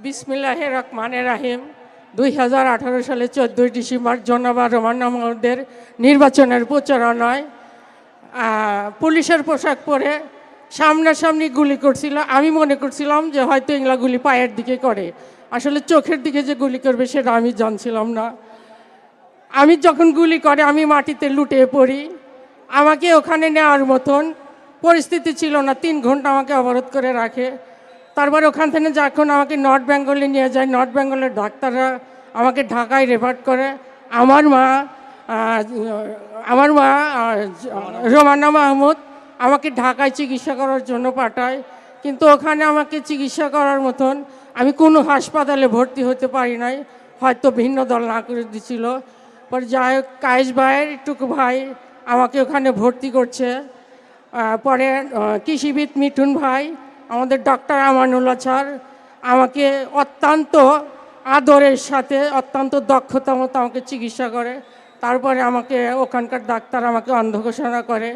বিসমিল্লাহির রহমানির রহিম। 2018 সালে 14 ডিসেম্বর জনাব রহমান মোহাম্মদের নির্বাচনের প্রচারণায় পুলিশের পোশাক পরে সামনাসামনি গুলি করছিল। আমি মনে করছিলাম যে হয়তো এগুলা গুলি পায়ের দিকে করে, আসলে চোখের দিকে যে গুলি করবে সেটা আমি জানছিলাম না। আমি যখন গুলি করে আমি মাটিতে লুটিয়ে পড়ি। আমাকে ওখানে নেওয়ার মতন পরিস্থিতি ছিল না, 3 ঘন্টা আমাকে অবরোধ করে রাখে। তারপরে ওখান থেকে যখন আমাকে নর্থ বেঙ্গলে নিয়ে যায়, নর্থ বেঙ্গলের ডাক্তাররা আমাকে ঢাকায় রেফার করে। আমার মা রোমানা মাহমুদ আমাকে ঢাকায় চিকিৎসা করার জন্য পাঠায়, কিন্তু ওখানে আমাকে চিকিৎসা করার মতন আমি কোনো হাসপাতালে ভর্তি হতে পারি নাই, হয়তো ভিন্ন দল না করে দিছিল। পরে যাই হোক, কায়েস ভাইয়ের টুকু ভাই আমাকে ওখানে ভর্তি করছে। পরে কৃষিবিদ মিঠুন ভাই, আমাদের ডক্টর আমানুল্লাহ স্যার আমাকে অত্যন্ত আদরের সাথে অত্যন্ত দক্ষতা মতো আমাকে চিকিৎসা করে। তারপরে আমাকে ওখানকার ডাক্তার আমাকে অন্ধ ঘোষণা করে।